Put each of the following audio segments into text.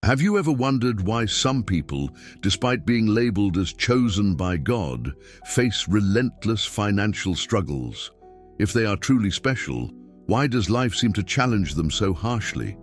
Have you ever wondered why some people, despite being labeled as chosen by God, face relentless financial struggles? If they are truly special, why does life seem to challenge them so harshly?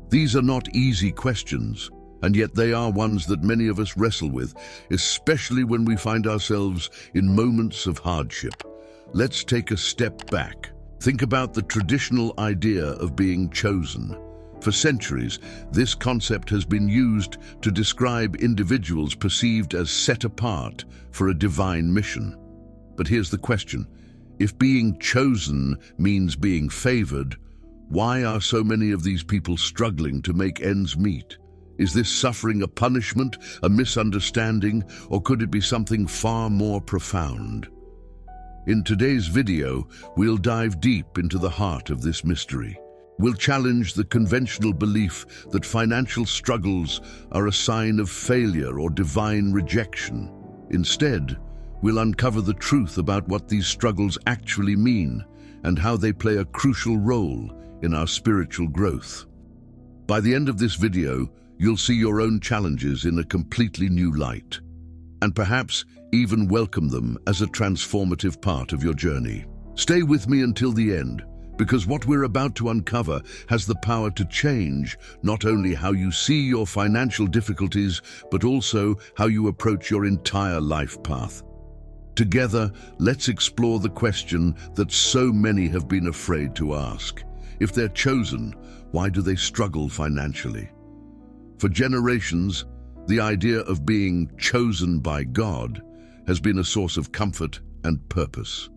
These are not easy questions, and yet they are ones that many of us wrestle with, especially when we find ourselves in moments of hardship. Let's take a step back. Think about the traditional idea of being chosen. For centuries, this concept has been used to describe individuals perceived as set apart for a divine mission. But here's the question. If being chosen means being favored, why are so many of these people struggling to make ends meet? Is this suffering a punishment, a misunderstanding, or could it be something far more profound? In today's video, we'll dive deep into the heart of this mystery. We'll challenge the conventional belief that financial struggles are a sign of failure or divine rejection. Instead, we'll uncover the truth about what these struggles actually mean and how they play a crucial role in our spiritual growth. By the end of this video, you'll see your own challenges in a completely new light, and perhaps even welcome them as a transformative part of your journey. Stay with me until the end, because what we're about to uncover has the power to change not only how you see your financial difficulties, but also how you approach your entire life path. Together, let's explore the question that so many have been afraid to ask. If they're chosen, why do they struggle financially? For generations, the idea of being chosen by God has been a source of comfort and purpose.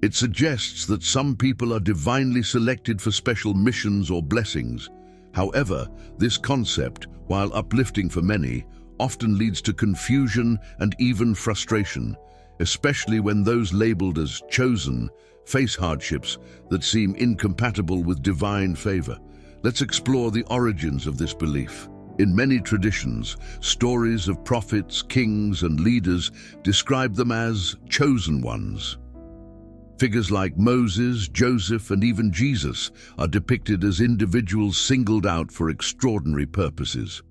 It suggests that some people are divinely selected for special missions or blessings. However, this concept, while uplifting for many, often leads to confusion and even frustration, especially when those labeled as chosen face hardships that seem incompatible with divine favor. Let's explore the origins of this belief. In many traditions, stories of prophets, kings, and leaders describe them as chosen ones. Figures like Moses, Joseph, and even Jesus are depicted as individuals singled out for extraordinary purposes.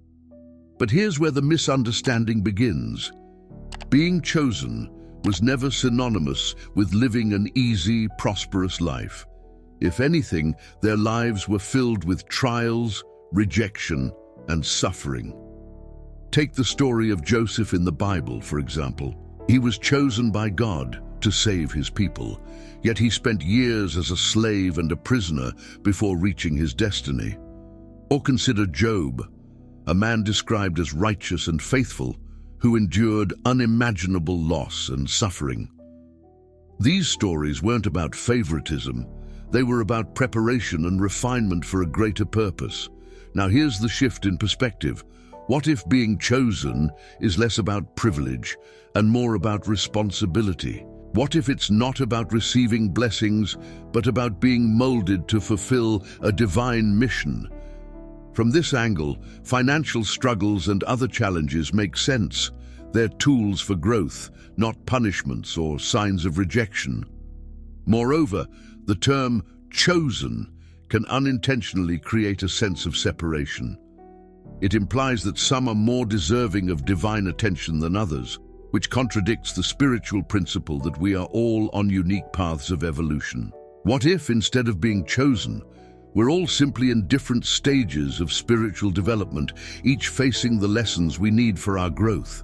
But here's where the misunderstanding begins. Being chosen was never synonymous with living an easy, prosperous life. If anything, their lives were filled with trials, rejection, and suffering. Take the story of Joseph in the Bible, for example. He was chosen by God to save his people, yet he spent years as a slave and a prisoner before reaching his destiny. Or consider Job, a man described as righteous and faithful, who endured unimaginable loss and suffering. These stories weren't about favoritism, they were about preparation and refinement for a greater purpose. Now here's the shift in perspective. What if being chosen is less about privilege and more about responsibility? What if it's not about receiving blessings, but about being molded to fulfill a divine mission? From this angle, financial struggles and other challenges make sense. They're tools for growth, not punishments or signs of rejection. Moreover, the term chosen can unintentionally create a sense of separation. It implies that some are more deserving of divine attention than others, which contradicts the spiritual principle that we are all on unique paths of evolution. What if, instead of being chosen, we're all simply in different stages of spiritual development, each facing the lessons we need for our growth?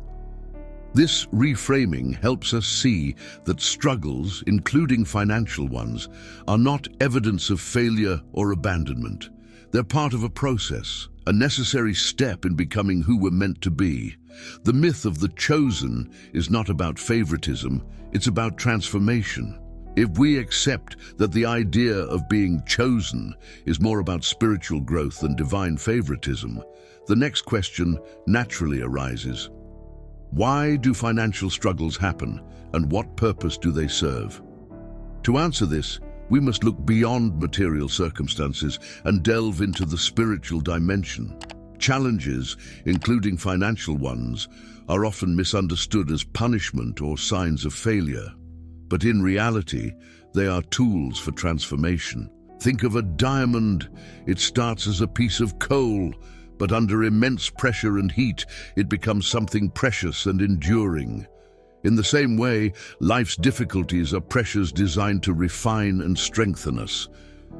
This reframing helps us see that struggles, including financial ones, are not evidence of failure or abandonment. They're part of a process, a necessary step in becoming who we're meant to be. The myth of the chosen is not about favoritism, it's about transformation. If we accept that the idea of being chosen is more about spiritual growth than divine favoritism, the next question naturally arises. Why do financial struggles happen, and what purpose do they serve? To answer this, we must look beyond material circumstances and delve into the spiritual dimension. Challenges, including financial ones, are often misunderstood as punishment or signs of failure. But in reality, they are tools for transformation. Think of a diamond. It starts as a piece of coal, but under immense pressure and heat, it becomes something precious and enduring. In the same way, life's difficulties are pressures designed to refine and strengthen us.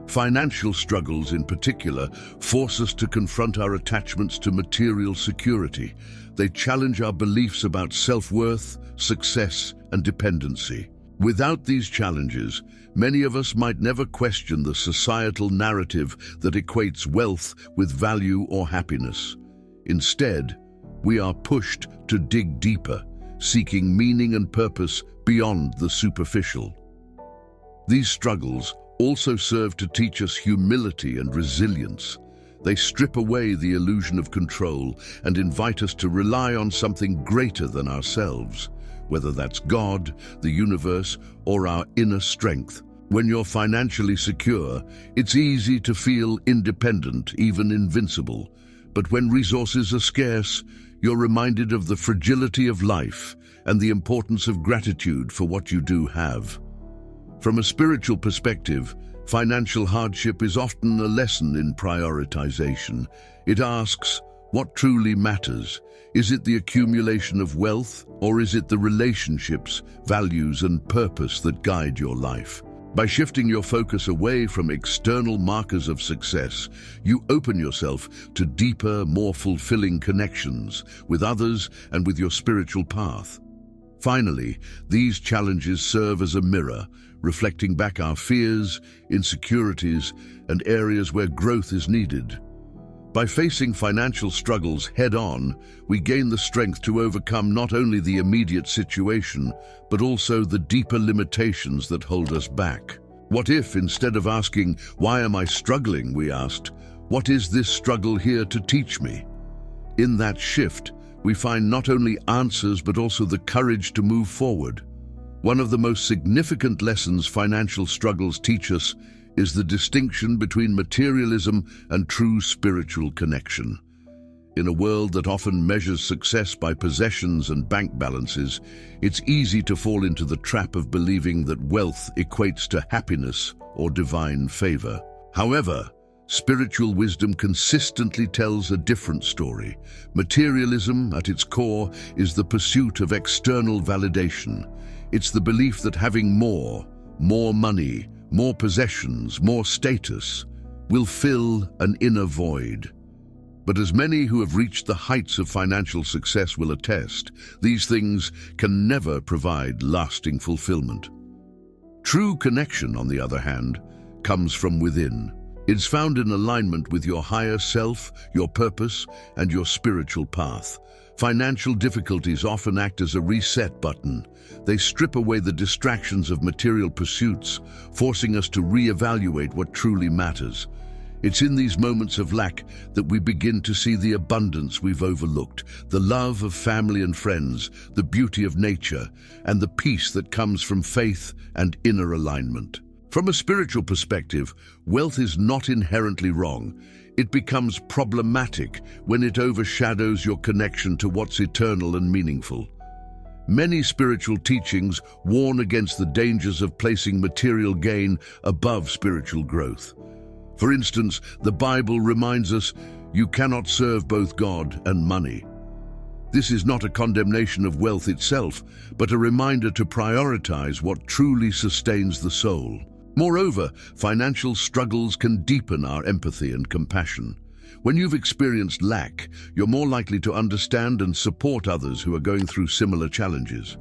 Financial struggles, in particular, force us to confront our attachments to material security. They challenge our beliefs about self-worth, success, and dependency. Without these challenges, many of us might never question the societal narrative that equates wealth with value or happiness. Instead, we are pushed to dig deeper, seeking meaning and purpose beyond the superficial. These struggles also serve to teach us humility and resilience. They strip away the illusion of control and invite us to rely on something greater than ourselves, whether that's God, the universe, or our inner strength. When you're financially secure, it's easy to feel independent, even invincible. But when resources are scarce, you're reminded of the fragility of life and the importance of gratitude for what you do have. From a spiritual perspective, financial hardship is often a lesson in prioritization. It asks, what truly matters? Is it the accumulation of wealth, or is it the relationships, values, and purpose that guide your life? By shifting your focus away from external markers of success, you open yourself to deeper, more fulfilling connections with others and with your spiritual path. Finally, these challenges serve as a mirror, reflecting back our fears, insecurities, and areas where growth is needed. By facing financial struggles head-on, we gain the strength to overcome not only the immediate situation, but also the deeper limitations that hold us back. What if, instead of asking, "Why am I struggling?" we asked, "What is this struggle here to teach me?" In that shift, we find not only answers but also the courage to move forward. One of the most significant lessons financial struggles teach us is the distinction between materialism and true spiritual connection. In a world that often measures success by possessions and bank balances, it's easy to fall into the trap of believing that wealth equates to happiness or divine favor. However, spiritual wisdom consistently tells a different story. Materialism, at its core, is the pursuit of external validation. It's the belief that having more money, more possessions, more status, will fill an inner void. But as many who have reached the heights of financial success will attest, these things can never provide lasting fulfillment. True connection, on the other hand, comes from within. It's found in alignment with your higher self, your purpose, and your spiritual path. Financial difficulties often act as a reset button. They strip away the distractions of material pursuits, forcing us to reevaluate what truly matters. It's in these moments of lack that we begin to see the abundance we've overlooked, the love of family and friends, the beauty of nature, and the peace that comes from faith and inner alignment. From a spiritual perspective, wealth is not inherently wrong. It becomes problematic when it overshadows your connection to what's eternal and meaningful. Many spiritual teachings warn against the dangers of placing material gain above spiritual growth. For instance, the Bible reminds us, you cannot serve both God and money. This is not a condemnation of wealth itself, but a reminder to prioritize what truly sustains the soul. Moreover, financial struggles can deepen our empathy and compassion. When you've experienced lack, you're more likely to understand and support others who are going through similar challenges.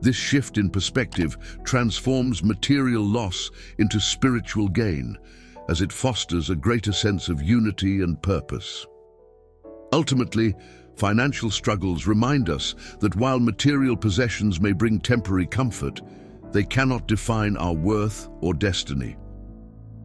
This shift in perspective transforms material loss into spiritual gain, as it fosters a greater sense of unity and purpose. Ultimately, financial struggles remind us that while material possessions may bring temporary comfort, they cannot define our worth or destiny.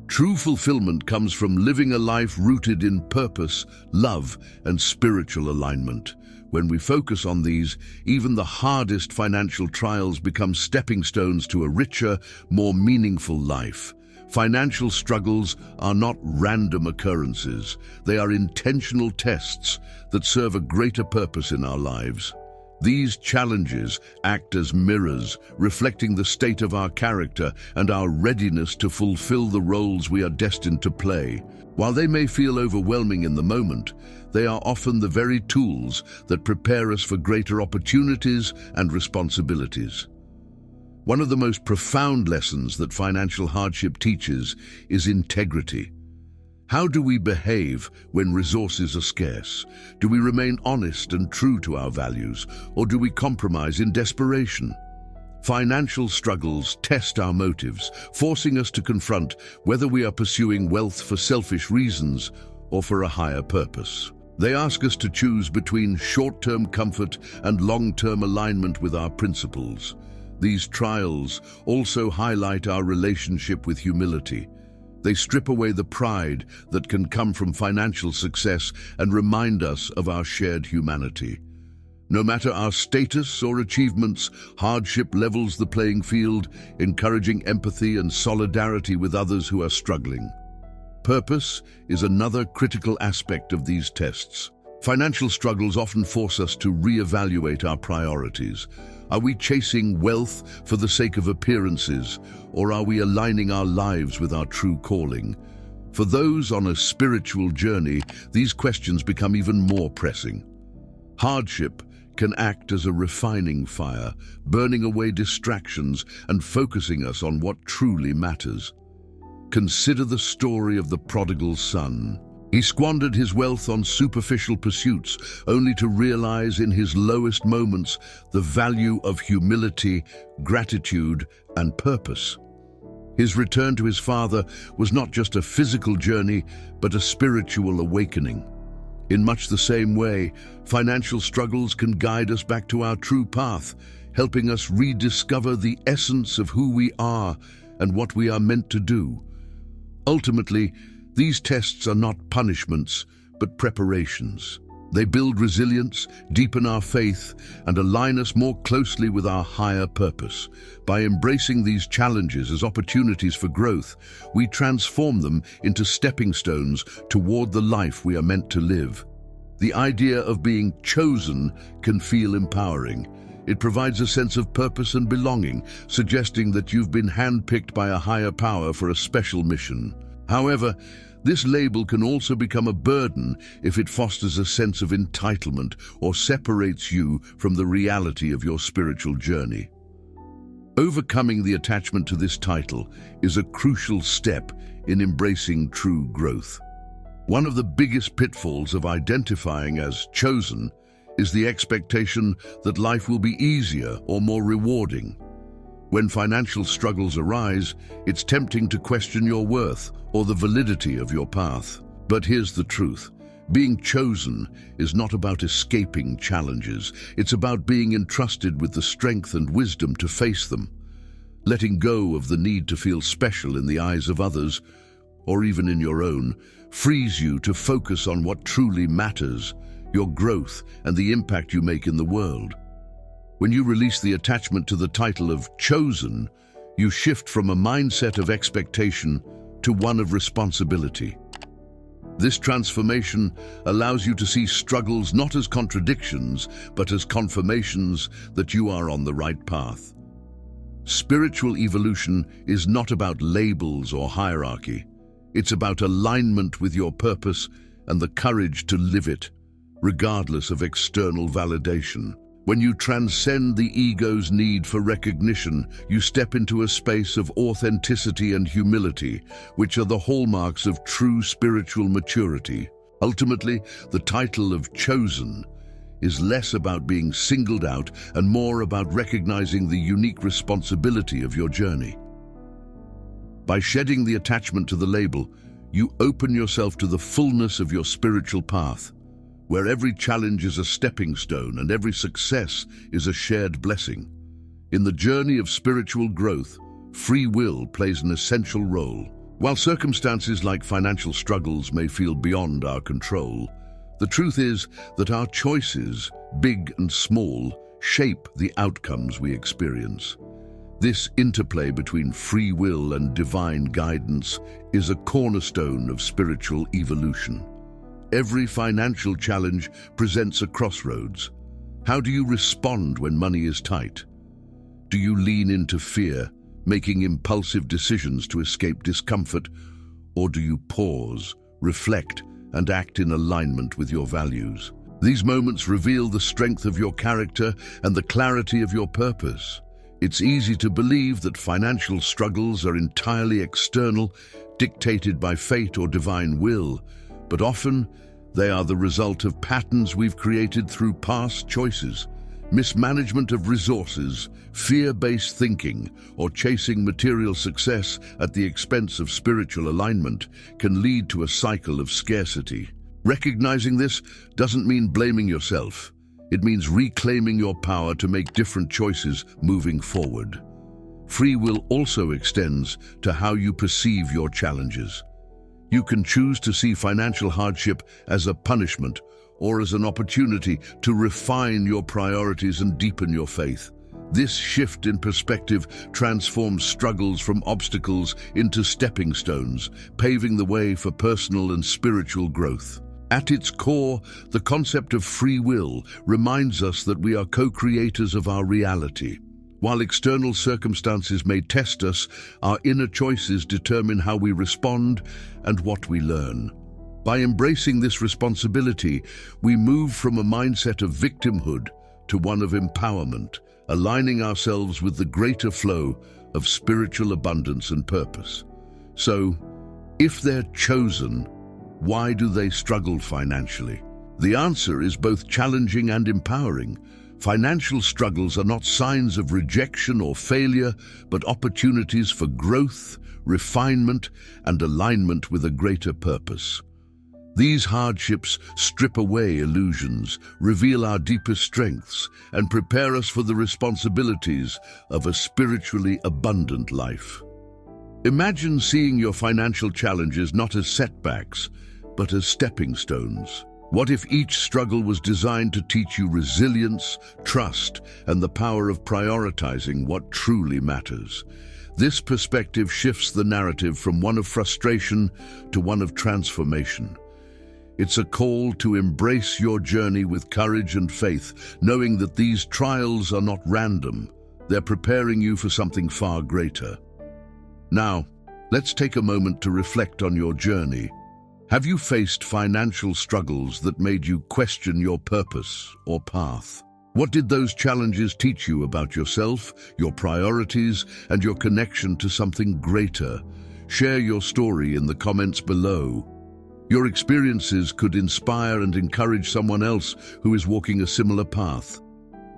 True fulfillment comes from living a life rooted in purpose, love, and spiritual alignment. When we focus on these, even the hardest financial trials become stepping stones to a richer, more meaningful life. Financial struggles are not random occurrences. They are intentional tests that serve a greater purpose in our lives. These challenges act as mirrors, reflecting the state of our character and our readiness to fulfill the roles we are destined to play. While they may feel overwhelming in the moment, they are often the very tools that prepare us for greater opportunities and responsibilities. One of the most profound lessons that financial hardship teaches is integrity. How do we behave when resources are scarce? Do we remain honest and true to our values, or do we compromise in desperation? Financial struggles test our motives, forcing us to confront whether we are pursuing wealth for selfish reasons or for a higher purpose. They ask us to choose between short-term comfort and long-term alignment with our principles. These trials also highlight our relationship with humility. They strip away the pride that can come from financial success and remind us of our shared humanity. No matter our status or achievements, hardship levels the playing field, encouraging empathy and solidarity with others who are struggling. Purpose is another critical aspect of these tests. Financial struggles often force us to reevaluate our priorities. Are we chasing wealth for the sake of appearances, or are we aligning our lives with our true calling? For those on a spiritual journey, these questions become even more pressing. Hardship can act as a refining fire, burning away distractions and focusing us on what truly matters. Consider the story of the prodigal son. He squandered his wealth on superficial pursuits, only to realize in his lowest moments the value of humility, gratitude, and purpose. His return to his father was not just a physical journey, but a spiritual awakening. In much the same way, financial struggles can guide us back to our true path, helping us rediscover the essence of who we are and what we are meant to do. Ultimately, these tests are not punishments, but preparations. They build resilience, deepen our faith, and align us more closely with our higher purpose. By embracing these challenges as opportunities for growth, we transform them into stepping stones toward the life we are meant to live. The idea of being chosen can feel empowering. It provides a sense of purpose and belonging, suggesting that you've been handpicked by a higher power for a special mission. However, this label can also become a burden if it fosters a sense of entitlement or separates you from the reality of your spiritual journey. Overcoming the attachment to this title is a crucial step in embracing true growth. One of the biggest pitfalls of identifying as chosen is the expectation that life will be easier or more rewarding. When financial struggles arise, it's tempting to question your worth or the validity of your path. But here's the truth. Being chosen is not about escaping challenges. It's about being entrusted with the strength and wisdom to face them. Letting go of the need to feel special in the eyes of others, or even in your own, frees you to focus on what truly matters, your growth and the impact you make in the world. When you release the attachment to the title of chosen, you shift from a mindset of expectation to one of responsibility. This transformation allows you to see struggles not as contradictions, but as confirmations that you are on the right path. Spiritual evolution is not about labels or hierarchy. It's about alignment with your purpose and the courage to live it, regardless of external validation. When you transcend the ego's need for recognition, you step into a space of authenticity and humility, which are the hallmarks of true spiritual maturity. Ultimately, the title of chosen is less about being singled out and more about recognizing the unique responsibility of your journey. By shedding the attachment to the label, you open yourself to the fullness of your spiritual path, where every challenge is a stepping stone and every success is a shared blessing. In the journey of spiritual growth, free will plays an essential role. While circumstances like financial struggles may feel beyond our control, the truth is that our choices, big and small, shape the outcomes we experience. This interplay between free will and divine guidance is a cornerstone of spiritual evolution. Every financial challenge presents a crossroads, How do you respond when money is tight? Do you lean into fear, making impulsive decisions to escape discomfort, or do you pause, reflect, and act in alignment with your values? These moments reveal the strength of your character and the clarity of your purpose. It's easy to believe that financial struggles are entirely external, dictated by fate or divine will, but often they are the result of patterns we've created through past choices. Mismanagement of resources, fear-based thinking, or chasing material success at the expense of spiritual alignment can lead to a cycle of scarcity. Recognizing this doesn't mean blaming yourself. It means reclaiming your power to make different choices moving forward. Free will also extends to how you perceive your challenges. You can choose to see financial hardship as a punishment or as an opportunity to refine your priorities and deepen your faith. This shift in perspective transforms struggles from obstacles into stepping stones, paving the way for personal and spiritual growth. At its core, the concept of free will reminds us that we are co-creators of our reality. While external circumstances may test us, our inner choices determine how we respond and what we learn. By embracing this responsibility, we move from a mindset of victimhood to one of empowerment, aligning ourselves with the greater flow of spiritual abundance and purpose. So, if they're chosen, why do they struggle financially? The answer is both challenging and empowering. Financial struggles are not signs of rejection or failure, but opportunities for growth, refinement, and alignment with a greater purpose. These hardships strip away illusions, reveal our deepest strengths, and prepare us for the responsibilities of a spiritually abundant life. Imagine seeing your financial challenges not as setbacks, but as stepping stones. What if each struggle was designed to teach you resilience, trust, and the power of prioritizing what truly matters? This perspective shifts the narrative from one of frustration to one of transformation. It's a call to embrace your journey with courage and faith, knowing that these trials are not random. They're preparing you for something far greater. Now, let's take a moment to reflect on your journey. Have you faced financial struggles that made you question your purpose or path? What did those challenges teach you about yourself, your priorities, and your connection to something greater? Share your story in the comments below. Your experiences could inspire and encourage someone else who is walking a similar path.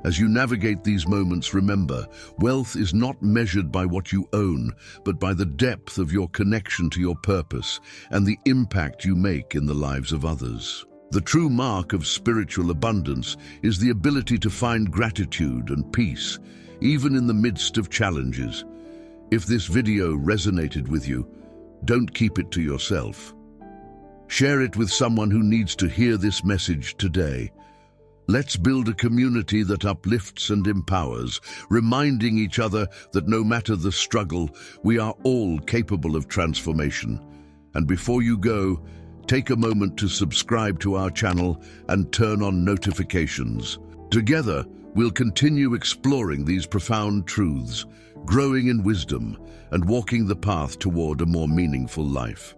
As you navigate these moments, remember, wealth is not measured by what you own, but by the depth of your connection to your purpose and the impact you make in the lives of others. The true mark of spiritual abundance is the ability to find gratitude and peace, even in the midst of challenges. If this video resonated with you, don't keep it to yourself. Share it with someone who needs to hear this message today. Let's build a community that uplifts and empowers, reminding each other that no matter the struggle, we are all capable of transformation. And before you go, take a moment to subscribe to our channel and turn on notifications. Together, we'll continue exploring these profound truths, growing in wisdom, and walking the path toward a more meaningful life.